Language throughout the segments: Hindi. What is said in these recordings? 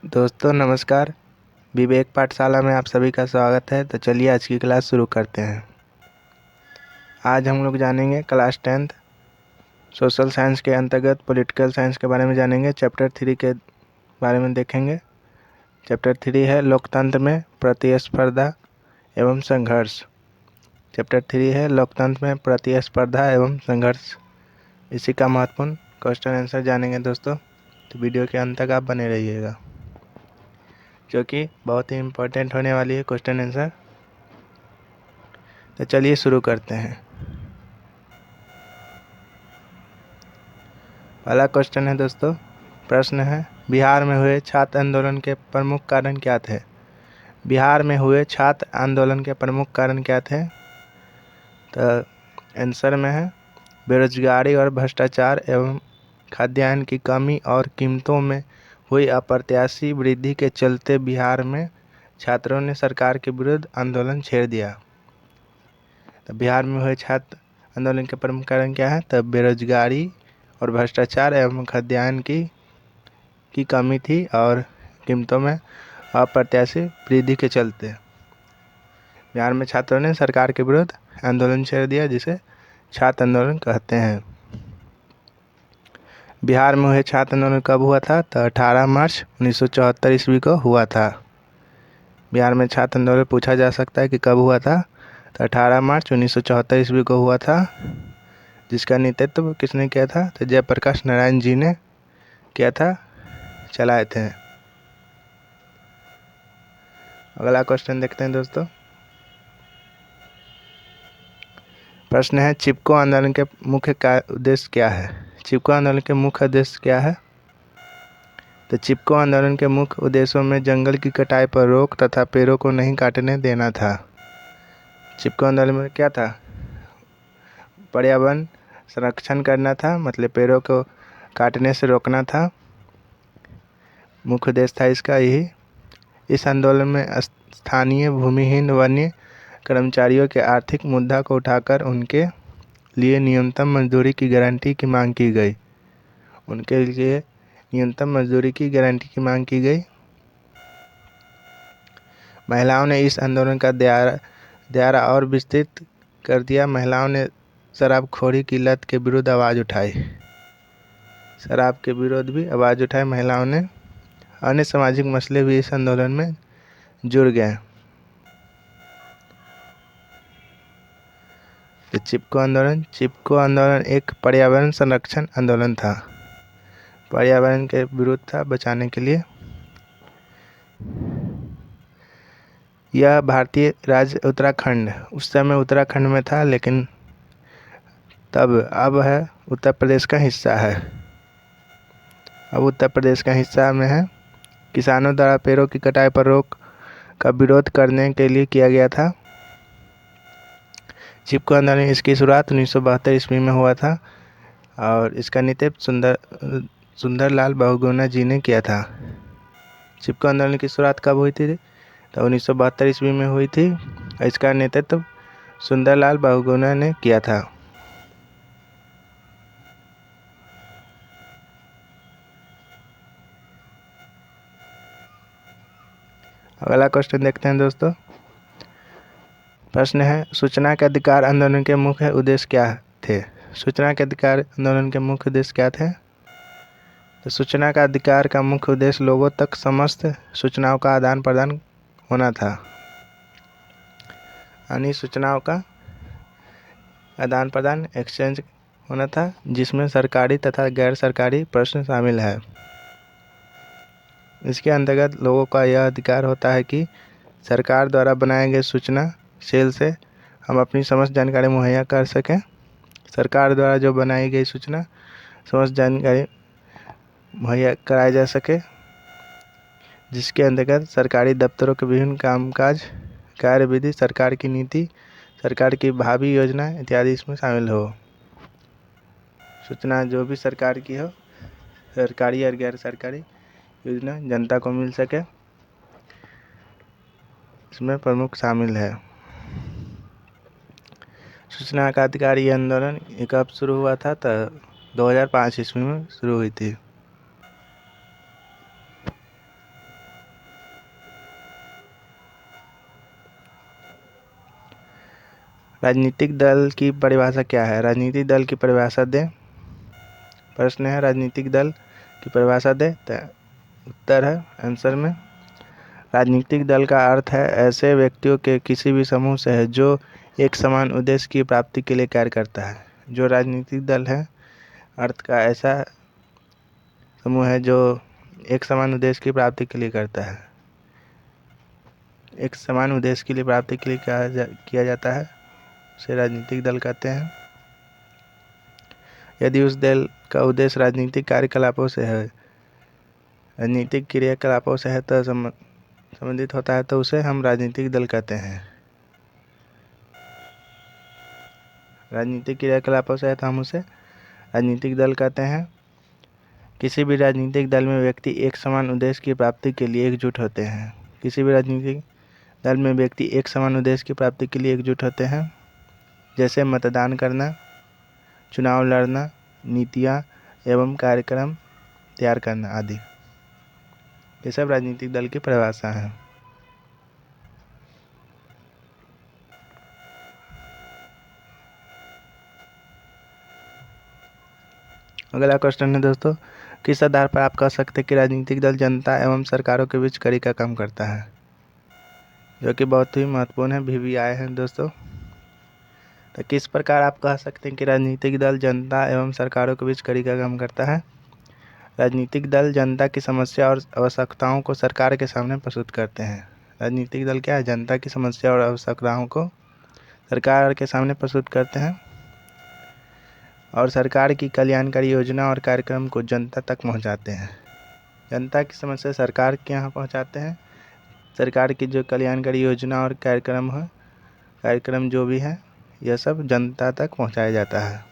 दोस्तों नमस्कार। विवेक पाठशाला में आप सभी का स्वागत है। तो चलिए आज की क्लास शुरू करते हैं। आज हम लोग जानेंगे क्लास 10th सोशल साइंस के अंतर्गत पॉलिटिकल साइंस के बारे में जानेंगे। चैप्टर 3 के बारे में देखेंगे। चैप्टर 3 है लोकतंत्र में प्रतिस्पर्धा एवं संघर्ष। चैप्टर 3 है लोकतंत्र में प्रतिस्पर्धा एवं संघर्ष। इसी का महत्वपूर्ण क्वेश्चन आंसर जानेंगे दोस्तों। तो वीडियो के अंत तक आप बने रहिएगा, जो कि बहुत ही इम्पोर्टेंट होने वाली है क्वेश्चन आंसर। तो चलिए शुरू करते हैं। पहला क्वेश्चन है दोस्तों, प्रश्न है बिहार में हुए छात्र आंदोलन के प्रमुख कारण क्या थे। बिहार में हुए छात्र आंदोलन के प्रमुख कारण क्या थे। तो आंसर में है बेरोजगारी और भ्रष्टाचार एवं खाद्यान्न की कमी और कीमतों में हुई अप्रत्याशित वृद्धि के चलते बिहार में छात्रों ने सरकार के विरुद्ध आंदोलन छेड़ दिया। तो बिहार में हुए छात्र आंदोलन के प्रमुख कारण क्या है। तो बेरोजगारी और भ्रष्टाचार एवं खाद्यान्न की कमी थी और कीमतों में अप्रत्याशित वृद्धि के चलते बिहार में छात्रों ने सरकार के विरुद्ध आंदोलन छेड़ दिया, जिसे छात्र आंदोलन कहते हैं। बिहार में हुए छात्र आंदोलन कब हुआ था। तो 18 मार्च 1974 ईस्वी को हुआ था। बिहार में छात्र आंदोलन पूछा जा सकता है कि कब हुआ था। तो 18 मार्च 1974 ईस्वी को हुआ था, जिसका नेतृत्व किसने किया था। तो जयप्रकाश नारायण जी ने किया था, चलाए थे। अगला क्वेश्चन देखते हैं दोस्तों। प्रश्न है चिपको आंदोलन के मुख्य उद्देश्य क्या है। चिपको आंदोलन के मुख्य उद्देश्य क्या है। तो चिपको आंदोलन के मुख्य उद्देश्यों में जंगल की कटाई पर रोक तथा पेड़ों को नहीं काटने देना था। चिपको आंदोलन में क्या था, पर्यावरण संरक्षण करना था, मतलब पेड़ों को काटने से रोकना था। मुख्य उद्देश्य था इसका यही। इस आंदोलन में स्थानीय भूमिहीन वन्य कर्मचारियों के आर्थिक मुद्दा को उठाकर उनके लिए न्यूनतम मजदूरी की गारंटी की मांग की गई। उनके लिए न्यूनतम मजदूरी की गारंटी की मांग की गई। महिलाओं ने इस आंदोलन का दायरा और विस्तृत कर दिया। महिलाओं ने शराबखोरी की लत के विरुद्ध आवाज़ उठाई। शराब के विरुद्ध भी आवाज़ उठाई महिलाओं ने। अन्य सामाजिक मसले भी इस आंदोलन में जुड़ गए। तो चिपको आंदोलन एक पर्यावरण संरक्षण आंदोलन था। पर्यावरण के विरुद्ध था, बचाने के लिए। यह भारतीय राज्य उत्तराखंड, उस समय उत्तराखंड में था, लेकिन अब है उत्तर प्रदेश का हिस्सा है। अब उत्तर प्रदेश का हिस्सा में है। किसानों द्वारा पेड़ों की कटाई पर रोक का विरोध करने के लिए किया गया था। चिपको आंदोलन, इसकी शुरुआत 1972 ईस्वी में हुआ था और इसका नेतृत्व सुंदरलाल बहुगुणा जी ने किया था। चिपको आंदोलन की शुरुआत कब हुई थी। तो 1972 ईस्वी में हुई थी। इसका नेतृत्व सुंदरलाल बहुगुणा ने किया था। अगला क्वेश्चन देखते हैं दोस्तों। प्रश्न है सूचना के अधिकार आंदोलन के मुख्य उद्देश्य क्या थे। सूचना के अधिकार आंदोलन के मुख्य उद्देश्य क्या थे। तो सूचना का अधिकार का मुख्य उद्देश्य लोगों तक समस्त सूचनाओं का आदान प्रदान होना था। यानी सूचनाओं का आदान प्रदान, एक्सचेंज होना था, जिसमें सरकारी तथा गैर सरकारी प्रश्न शामिल है। इसके अंतर्गत लोगों का यह अधिकार होता है कि सरकार द्वारा बनाए गए सूचना सेल से हम अपनी समस्त जानकारी मुहैया कर सकें। सरकार द्वारा जो बनाई गई सूचना समस्त जानकारी मुहैया कराई जा सके, जिसके अंतर्गत सरकारी दफ्तरों के विभिन्न कामकाज, कार्यविधि, सरकार की नीति, सरकार की भावी योजना इत्यादि इसमें शामिल हो। सूचना जो भी सरकार की हो, सरकारी और गैर सरकारी योजना जनता को मिल सके, इसमें प्रमुख शामिल है। सूचना का अधिकार ये आंदोलन कब शुरू हुआ था। तो 2005 ईस्वी में शुरू हुई थी। राजनीतिक दल की परिभाषा क्या है? राजनीतिक दल की परिभाषा दें। प्रश्न है राजनीतिक दल की परिभाषा दें। तो उत्तर है आंसर में, राजनीतिक दल का अर्थ है ऐसे व्यक्तियों के किसी भी समूह से है जो एक समान उद्देश्य की प्राप्ति के लिए कार्य करता है। जो राजनीतिक दल है अर्थ का ऐसा समूह है जो एक समान उद्देश्य की प्राप्ति के लिए करता है। एक समान उद्देश्य के लिए प्राप्ति के लिए किया जाता है उसे राजनीतिक दल कहते हैं। यदि उस दल का उद्देश्य राजनीतिक कार्यकलापों से है, राजनीतिक क्रियाकलापों से है तो संबंधित होता है तो उसे हम राजनीतिक दल कहते हैं। राजनीतिक क्रियाकलापों से है तो हम उसे राजनीतिक दल कहते हैं। किसी भी राजनीतिक दल में व्यक्ति एक समान उद्देश्य की प्राप्ति के लिए एकजुट होते हैं। किसी भी राजनीतिक दल में व्यक्ति एक समान उद्देश्य की प्राप्ति के लिए एकजुट होते हैं, जैसे मतदान करना, चुनाव लड़ना, नीतियाँ एवं कार्यक्रम तैयार करना आदि। ये सब राजनीतिक दल की परिभाषा है। अगला क्वेश्चन है दोस्तों, किस आधार पर आप कह सकते हैं कि राजनीतिक दल जनता एवं सरकारों के बीच कड़ी का काम करता है? जो कि बहुत ही महत्वपूर्ण है, VVI है दोस्तों। तो किस प्रकार आप कह सकते हैं कि राजनीतिक दल जनता एवं सरकारों के बीच कड़ी का काम करता है? राजनीतिक दल जनता की समस्या और आवश्यकताओं को सरकार के सामने प्रस्तुत करते हैं। राजनीतिक दल क्या है? जनता की समस्या और आवश्यकताओं को सरकार के सामने प्रस्तुत करते हैं और सरकार की कल्याणकारी योजना और कार्यक्रम को जनता तक पहुंचाते हैं। जनता की समस्या सरकार के यहाँ पहुंचाते हैं। सरकार की जो कल्याणकारी योजना और कार्यक्रम जो भी है, यह सब जनता तक पहुंचाया जाता है।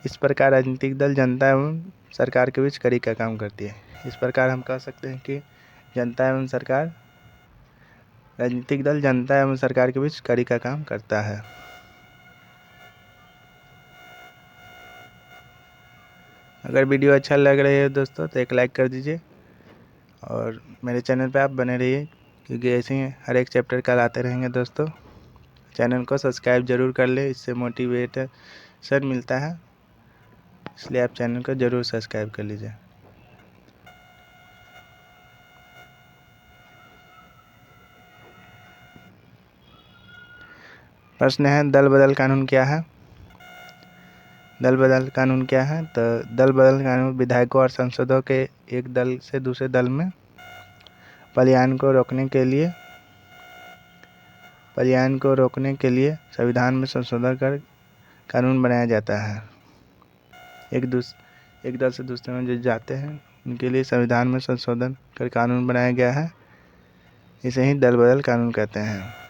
इस प्रकार राजनीतिक दल जनता एवं सरकार के बीच कड़ी का काम करती है। इस प्रकार हम कह सकते हैं कि राजनीतिक दल जनता एवं सरकार के बीच कड़ी का काम करता है। अगर वीडियो अच्छा लग रहा है दोस्तों तो एक लाइक कर दीजिए और मेरे चैनल पे आप बने रहिए, क्योंकि ऐसे ही हर एक चैप्टर कल आते रहेंगे दोस्तों। चैनल को सब्सक्राइब जरूर कर ले, इससे मोटिवेशन मिलता है, इसलिए आप चैनल को जरूर सब्सक्राइब कर लीजिए। प्रश्न है दल बदल कानून क्या है? दल बदल कानून क्या है? तो दल बदल कानून विधायकों और सांसदों के एक दल से दूसरे दल में पलायन को रोकने के लिए संविधान में संशोधन कर कानून बनाया जाता है। एक दल से दूसरे में जो जाते हैं उनके लिए संविधान में संशोधन कर कानून बनाया गया है, इसे ही दल बदल कानून कहते हैं।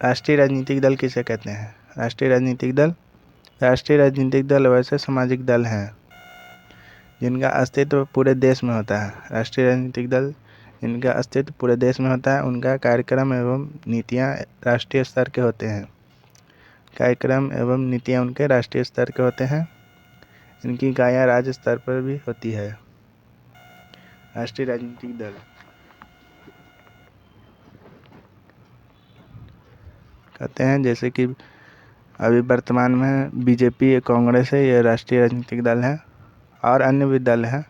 राष्ट्रीय राजनीतिक दल किसे कहते हैं? राष्ट्रीय राजनीतिक दल वैसे सामाजिक दल हैं जिनका अस्तित्व पूरे देश में होता है। राष्ट्रीय राजनीतिक दल जिनका अस्तित्व पूरे देश में होता है, उनका कार्यक्रम एवं नीतियाँ राष्ट्रीय स्तर के होते हैं। उनके राष्ट्रीय स्तर के होते हैं। इनकी काया राज्य स्तर पर भी होती है। राष्ट्रीय राजनीतिक दल कहते हैं, जैसे कि अभी वर्तमान में बीजेपी कांग्रेस है, ये राष्ट्रीय राजनीतिक दल है, और अन्य भी दल हैं,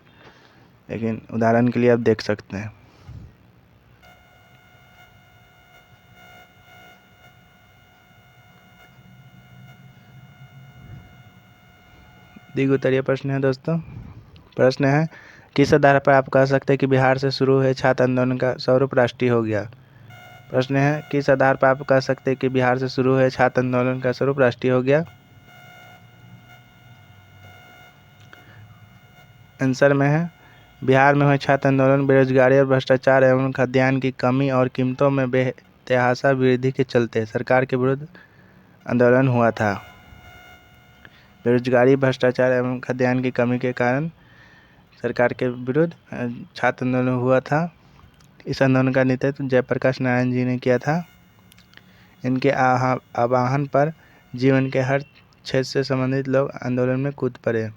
लेकिन उदाहरण के लिए आप देख सकते हैं। उत्तरीय प्रश्न है दोस्तों। प्रश्न है किस आधार पर आप कह सकते हैं कि बिहार से शुरू हुए छात्र आंदोलन का स्वरूप राष्ट्रीय हो गया? प्रश्न है किस आधार पर आप कह सकते हैं कि बिहार से शुरू हुए छात्र आंदोलन का स्वरूप राष्ट्रीय हो गया? आंसर में है बिहार में हुए छात्र आंदोलन बेरोजगारी और भ्रष्टाचार एवं खाद्यान्न की कमी और कीमतों में बेतहाशा वृद्धि के चलते सरकार के विरुद्ध आंदोलन हुआ था। बेरोजगारी, भ्रष्टाचार एवं खाद्यान्न की कमी के कारण सरकार के विरुद्ध छात्र आंदोलन हुआ था। इस आंदोलन का नेतृत्व जयप्रकाश नारायण जी ने किया था। इनके आह्वान पर जीवन के हर क्षेत्र से संबंधित लोग आंदोलन में कूद पड़े।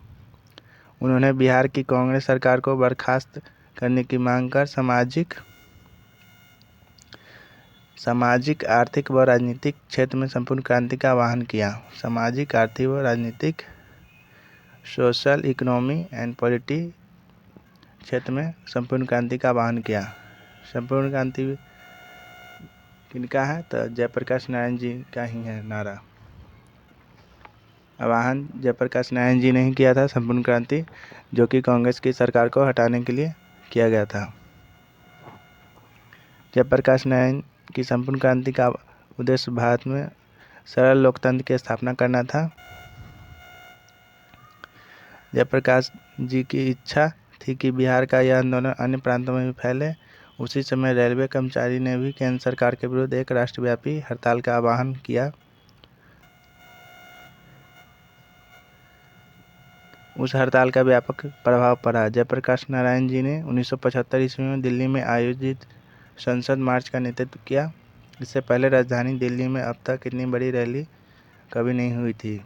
उन्होंने बिहार की कांग्रेस सरकार को बर्खास्त करने की मांग कर सामाजिक, आर्थिक व राजनीतिक क्षेत्र में संपूर्ण क्रांति का आह्वान किया। सामाजिक, आर्थिक व राजनीतिक, सोशल, इकोनॉमी एंड पॉलिटी क्षेत्र में संपूर्ण क्रांति का आह्वान किया। संपूर्ण क्रांति किनका है? तो जयप्रकाश नारायण जी का ही है नारा। आह्वान जयप्रकाश नारायण जी ने ही किया था संपूर्ण क्रांति, जो कि कांग्रेस की सरकार को हटाने के लिए किया गया था। जयप्रकाश नारायण की संपूर्ण क्रांति का उद्देश्य भारत में सरल लोकतंत्र की स्थापना करना था। जयप्रकाश जी की इच्छा थी कि बिहार का यह आंदोलन अन्य प्रांतों में भी फैले। उसी समय रेलवे कर्मचारी ने भी केंद्र सरकार के विरुद्ध एक राष्ट्रव्यापी हड़ताल का आह्वान किया। उस हड़ताल का व्यापक प्रभाव पड़ा। जयप्रकाश नारायण जी ने 1975 ईस्वी में दिल्ली में आयोजित संसद मार्च का नेतृत्व किया। इससे पहले राजधानी दिल्ली में अब तक इतनी बड़ी रैली कभी नहीं हुई थी।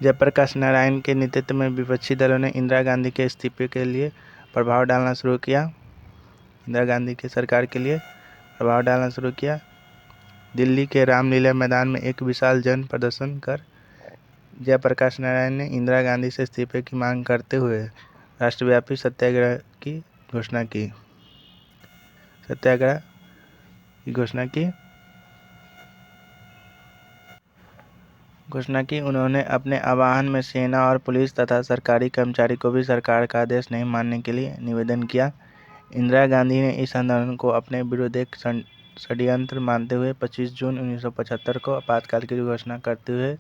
जयप्रकाश नारायण के नेतृत्व में विपक्षी दलों ने इंदिरा गांधी के इस्तीफे के लिए प्रभाव डालना शुरू किया। इंदिरा गांधी की सरकार के लिए प्रभाव डालना शुरू किया। दिल्ली के रामलीला मैदान में एक विशाल जन प्रदर्शन कर जयप्रकाश नारायण ने इंदिरा गांधी से इस्तीफे की मांग करते हुए राष्ट्रव्यापी सत्याग्रह की घोषणा की। उन्होंने अपने आह्वान में सेना और पुलिस तथा सरकारी कर्मचारी को भी सरकार का आदेश नहीं मानने के लिए निवेदन किया। इंदिरा गांधी ने इस आंदोलन को अपने विरुद्ध एक षड्यंत्र मानते हुए 25 जून 1975 को आपातकाल की घोषणा करते हुए,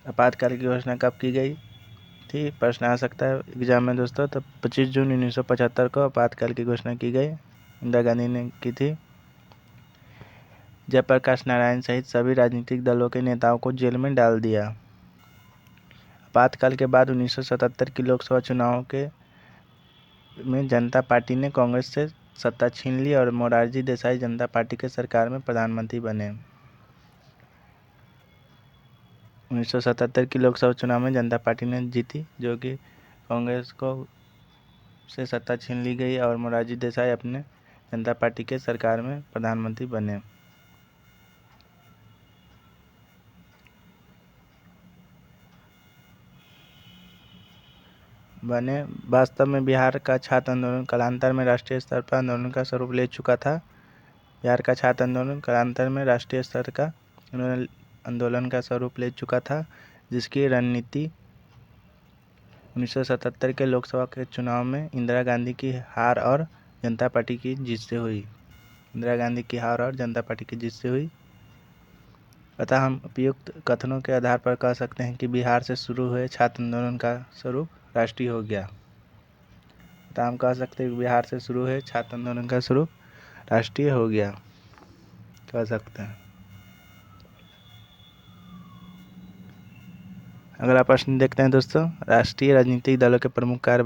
आपातकाल की घोषणा कब की गई थी? प्रश्न आ सकता है एग्जाम में दोस्तों। तो 25 जून 1975 को आपातकाल की घोषणा की गई, इंदिरा गांधी ने की थी। जयप्रकाश नारायण सहित सभी राजनीतिक दलों के नेताओं को जेल में डाल दिया। आपातकाल के बाद 1977 की लोकसभा चुनाव में जनता पार्टी ने कांग्रेस से सत्ता छीन ली और मोरारजी देसाई जनता पार्टी के सरकार में प्रधानमंत्री बने। 1977 की लोकसभा चुनाव में जनता पार्टी ने जीती, जो कि कांग्रेस को से सत्ता छीन ली गई और मोरारजी देसाई अपने जनता पार्टी के सरकार में प्रधानमंत्री बने। वास्तव में बिहार का छात्र आंदोलन कालांतर में राष्ट्रीय स्तर पर आंदोलन का स्वरूप ले चुका था। बिहार का छात्र आंदोलन कालांतर में राष्ट्रीय स्तर का आंदोलन का स्वरूप ले चुका था, जिसकी रणनीति 1977 के लोकसभा के चुनाव में इंदिरा गांधी की हार और जनता पार्टी की जीत से हुई। अतः हम उपयुक्त कथनों के आधार पर कह सकते हैं कि बिहार से शुरू हुए छात्र आंदोलन का स्वरूप राष्ट्रीय हो गया। कह सकते हैं। अगला प्रश्न देखते हैं दोस्तों। राष्ट्रीय राजनीतिक दलों के प्रमुख कार्य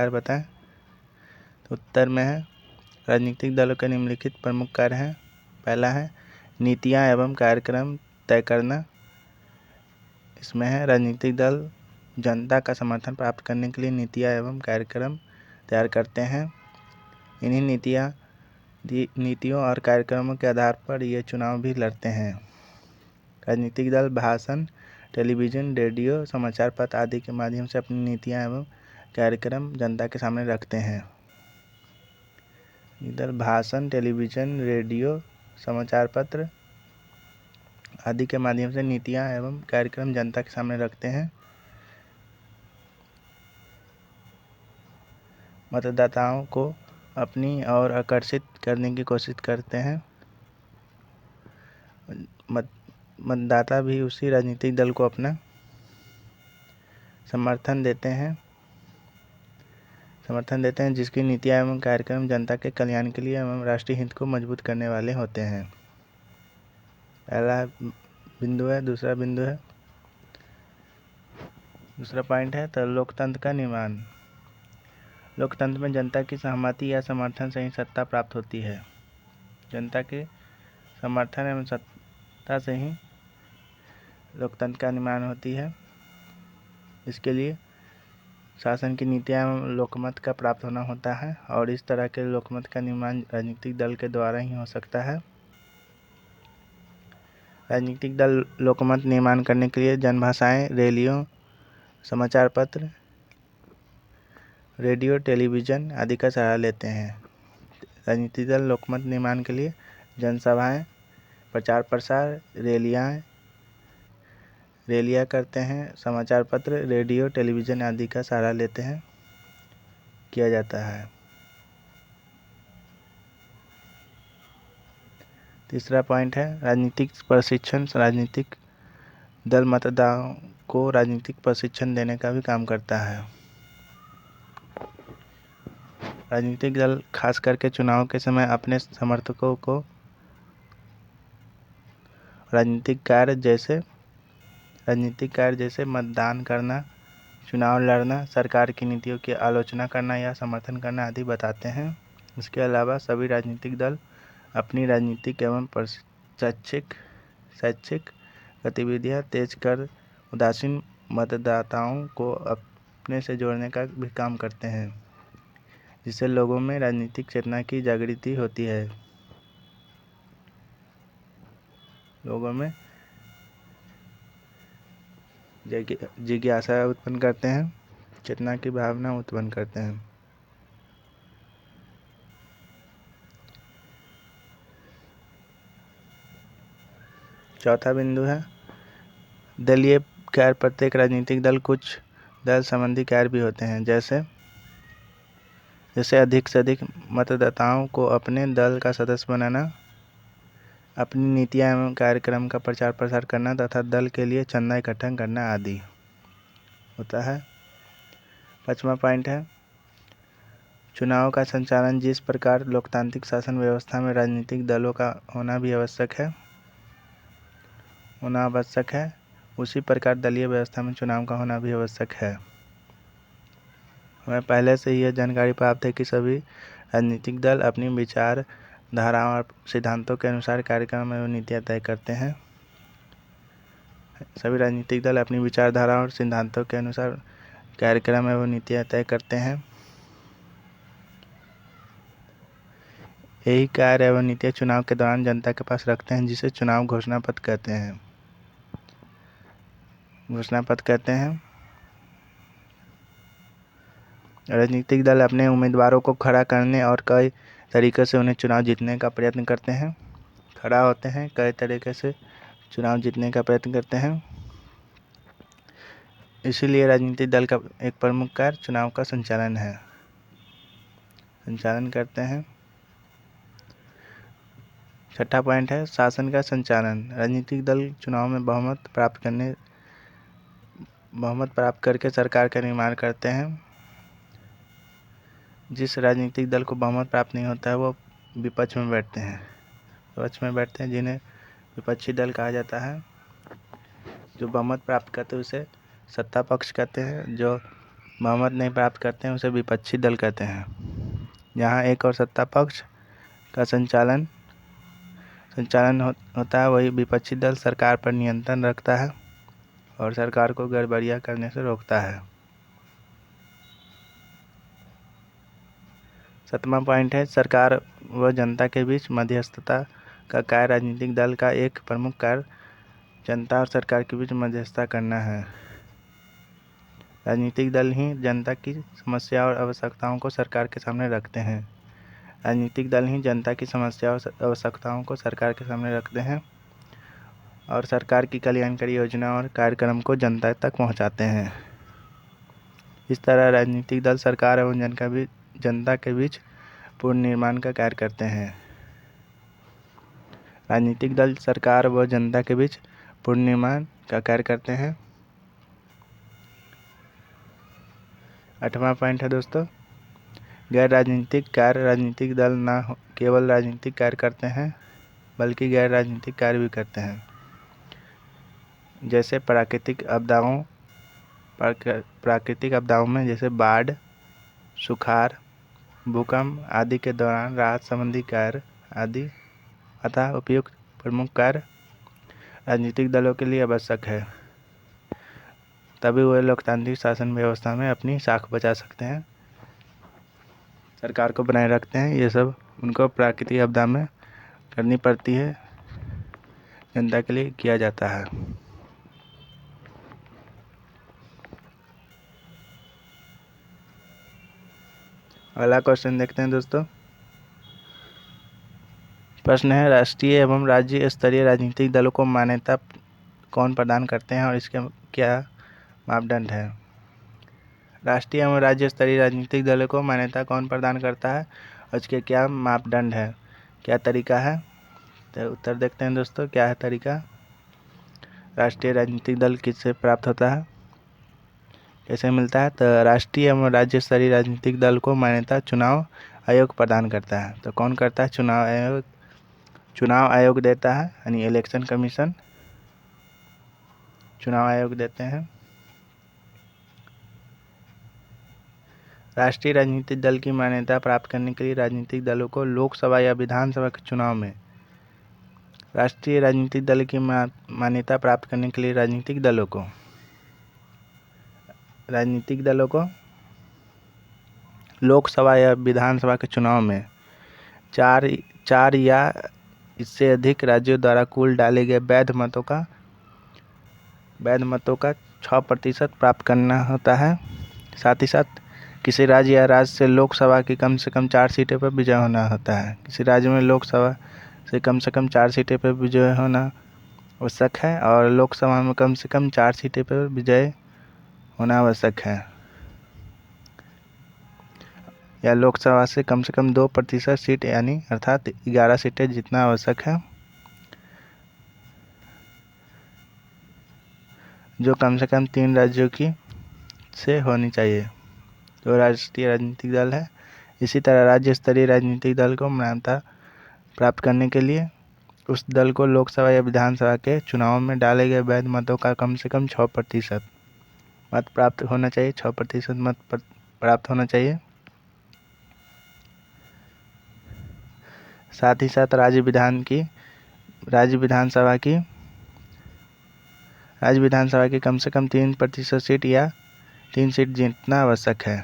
बताएं। तो उत्तर में है राजनीतिक दलों के निम्नलिखित प्रमुख कार्य हैं। पहला है नीतियां एवं कार्यक्रम तय करना। इसमें है राजनीतिक दल जनता का समर्थन प्राप्त करने के लिए नीतियां एवं कार्यक्रम तैयार करते हैं। इन्हीं नीतियों और कार्यक्रमों के आधार पर ये चुनाव भी लड़ते हैं। राजनीतिक दल भाषण, टेलीविज़न, रेडियो, समाचार पत्र आदि के माध्यम से अपनी नीतियां एवं कार्यक्रम जनता के सामने रखते हैं। इधर भाषण, टेलीविज़न, रेडियो, समाचार पत्र आदि के माध्यम से नीतियां एवं कार्यक्रम जनता के सामने रखते हैं। मतदाताओं को अपनी ओर आकर्षित करने की कोशिश करते हैं। मतदाता भी उसी राजनीतिक दल को अपना समर्थन देते हैं जिसकी नीतियां एवं कार्यक्रम जनता के कल्याण के लिए एवं राष्ट्रीय हित को मजबूत करने वाले होते हैं। पहला बिंदु है। दूसरा पॉइंट है तो लोकतंत्र का निर्माण। लोकतंत्र में जनता की सहमति या समर्थन से ही सत्ता प्राप्त होती है। जनता के समर्थन एवं सत्ता से ही लोकतंत्र का निर्माण होती है। इसके लिए शासन की नीतियाँ एवं लोकमत का प्राप्त होना होता है और इस तरह के लोकमत का निर्माण राजनीतिक दल के द्वारा ही हो सकता है। राजनीतिक दल लोकमत निर्माण करने के लिए जनभाषाएं, रैलियों, समाचार पत्र, रेडियो, टेलीविज़न आदि का सहारा लेते हैं। राजनीतिक दल लोकमत निर्माण के लिए जनसभाएं, प्रचार प्रसार, रैलियाँ करते हैं, समाचार पत्र, रेडियो, टेलीविज़न आदि का सहारा लेते हैं, किया जाता है। तीसरा पॉइंट है राजनीतिक प्रशिक्षण। राजनीतिक दल मतदाताओं को राजनीतिक प्रशिक्षण देने का भी काम करता है। राजनीतिक दल खास करके चुनाव के समय अपने समर्थकों को राजनीतिक कार्य जैसे मतदान करना, चुनाव लड़ना, सरकार की नीतियों की आलोचना करना या समर्थन करना आदि बताते हैं। इसके अलावा सभी राजनीतिक दल अपनी राजनीतिक एवं शैक्षिक गतिविधियां तेज कर उदासीन मतदाताओं को अपने से जोड़ने का भी काम करते हैं, जिससे लोगों में राजनीतिक चेतना की जागृति होती है। लोगों में जिज्ञासा उत्पन्न करते हैं, चेतना की भावना उत्पन्न करते हैं। चौथा बिंदु है दलीय कार्य। प्रत्येक राजनीतिक दल कुछ दल संबंधी कार्य भी होते हैं, जैसे अधिक से अधिक मतदाताओं को अपने दल का सदस्य बनाना, अपनी नीतियां एवं कार्यक्रम का प्रचार प्रसार करना तथा दल के लिए चंदा इकट्ठा करना आदि होता है। 5वां पॉइंट है चुनाव का संचालन। जिस प्रकार लोकतांत्रिक शासन व्यवस्था में राजनीतिक दलों का होना आवश्यक है, उसी प्रकार दलीय व्यवस्था में चुनाव का होना भी आवश्यक है। हमें पहले से ही यह जानकारी प्राप्त है कि सभी राजनीतिक दल अपनी विचारधाराओं और सिद्धांतों के अनुसार कार्यक्रम एवं नीतियाँ तय करते हैं। सभी राजनीतिक दल अपनी विचारधारा और सिद्धांतों के अनुसार कार्यक्रम एवं नीतियाँ तय करते हैं। यही कार्य एवं नीतियाँ चुनाव के दौरान जनता के पास रखते हैं, जिसे चुनाव घोषणा पत्र कहते हैं। राजनीतिक दल अपने उम्मीदवारों को खड़ा करने और कई तरीके से उन्हें चुनाव जीतने का प्रयत्न करते हैं। खड़ा होते हैं, कई तरीके से चुनाव जीतने का प्रयत्न करते हैं। इसीलिए राजनीतिक दल का एक प्रमुख कार्य चुनाव का संचालन करते हैं। छठा पॉइंट है शासन का संचालन। राजनीतिक दल चुनाव में बहुमत प्राप्त करके सरकार का निर्माण करते हैं। जिस राजनीतिक दल को बहुमत प्राप्त नहीं होता है वो विपक्ष में बैठते हैं, जिन्हें विपक्षी दल कहा जाता है। जो बहुमत प्राप्त करते हैं उसे सत्ता पक्ष कहते हैं, जो बहुमत नहीं प्राप्त करते हैं उसे विपक्षी दल कहते हैं। जहाँ एक और सत्ता पक्ष का संचालन होता है, वही विपक्षी दल सरकार पर नियंत्रण रखता है और सरकार को गड़बड़ियाँ करने से रोकता है। 7वां पॉइंट है सरकार व जनता के बीच मध्यस्थता का कार्य। राजनीतिक दल का एक प्रमुख कार्य जनता और सरकार के बीच मध्यस्थता करना है। राजनीतिक दल ही जनता की समस्या और आवश्यकताओं को सरकार के सामने रखते हैं। और सरकार की कल्याणकारी योजना और कार्यक्रम को जनता तक पहुंचाते हैं। इस तरह राजनीतिक दल सरकार एवं जनता के बीच पूर्ण निर्माण का कार्य करते हैं। राजनीतिक दल सरकार व जनता के बीच पूर्ण निर्माण का कार्य करते हैं। 8वां पॉइंट है दोस्तों गैर राजनीतिक कार्य। राजनीतिक दल न केवल राजनीतिक कार्य करते हैं बल्कि गैर राजनीतिक कार्य भी करते हैं, जैसे प्राकृतिक आपदाओं में जैसे बाढ़, सुखाड़, भूकंप आदि के दौरान राहत संबंधी कार्य आदि अतः उपयुक्त प्रमुख कार्य राजनीतिक दलों के लिए आवश्यक है, तभी वे लोकतांत्रिक शासन व्यवस्था में अपनी साख बचा सकते हैं, सरकार को बनाए रखते हैं। ये सब उनको प्राकृतिक आपदा में करनी पड़ती है, जनता के लिए किया जाता है। अगला क्वेश्चन देखते हैं दोस्तों। प्रश्न है, राष्ट्रीय एवं राज्य स्तरीय राजनीतिक दलों को मान्यता कौन प्रदान करते हैं और इसके क्या मापदंड है? राष्ट्रीय एवं राज्य स्तरीय राजनीतिक दलों को मान्यता कौन प्रदान करता है और इसके क्या मापदंड है, क्या तरीका है? तो उत्तर देखते हैं दोस्तों, क्या है तरीका। राष्ट्रीय राजनीतिक दल किससे प्राप्त होता है, कैसे मिलता है? तो राष्ट्रीय एवं राज्य स्तरीय राजनीतिक दल को मान्यता चुनाव आयोग प्रदान करता है। तो कौन करता है? चुनाव आयोग। चुनाव आयोग देता है, यानी इलेक्शन कमीशन, चुनाव आयोग देते हैं। राष्ट्रीय राजनीतिक दल की मान्यता प्राप्त करने के लिए राजनीतिक दलों को लोकसभा या विधानसभा के चुनाव में राष्ट्रीय राजनीतिक दल की मान्यता प्राप्त करने के लिए राजनीतिक दलों को लोकसभा या विधानसभा के चुनाव में चार या इससे अधिक राज्यों द्वारा कुल डाले गए वैध मतों का 6% प्राप्त करना होता है। साथ ही साथ किसी राज्य या राज्य से लोकसभा की कम से कम 4 सीटें पर विजय होना होता है। किसी राज्य में लोकसभा से कम 4 सीटें पर विजय होना आवश्यक है और लोकसभा में कम से कम 4 सीटें पर विजय होना आवश्यक है, या लोकसभा से कम 2% सीट यानी अर्थात 11 सीटें जीतना आवश्यक है, जो कम से कम 3 राज्यों की से होनी चाहिए। जो राष्ट्रीय राजनीतिक दल है। इसी तरह राज्य स्तरीय राजनीतिक दल को मान्यता प्राप्त करने के लिए उस दल को लोकसभा या विधानसभा के चुनाव में डाले गए वैध मतों का कम से कम 6% मत प्राप्त होना चाहिए। 6% मत प्राप्त होना चाहिए। साथ ही साथ राज्य विधानसभा की कम से कम 3% सीट या 3 सीट जीतना आवश्यक है,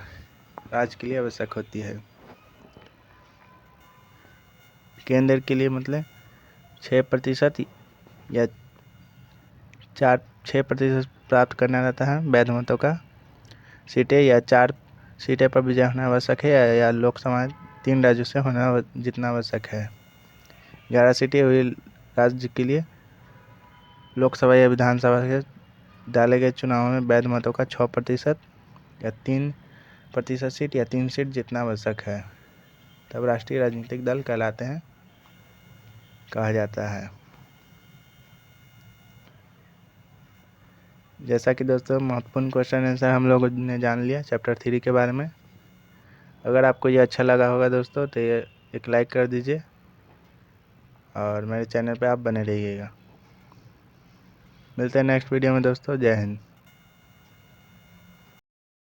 राज्य के लिए आवश्यक होती है। केंद्र के लिए मतलब 6% या 6% प्राप्त करना रहता है वैध मतों का सीटें, या 4 सीटें पर विजय होना आवश्यक है, या लोकसभा 3 राज्यों से होना जितना आवश्यक है। 11 सीटें हुई राज्य के लिए लोकसभा या विधानसभा के डाले गए चुनाव में वैध मतों का 6% या 3% सीट या 3 सीट जितना आवश्यक है, तब राष्ट्रीय राजनीतिक दल कहलाते हैं, कहा जाता है। जैसा कि दोस्तों महत्वपूर्ण क्वेश्चन आंसर हम लोगों ने जान लिया चैप्टर 3 के बारे में। अगर आपको ये अच्छा लगा होगा दोस्तों तो ये एक लाइक कर दीजिए और मेरे चैनल पे आप बने रहिएगा। मिलते हैं नेक्स्ट वीडियो में दोस्तों। जय हिंद।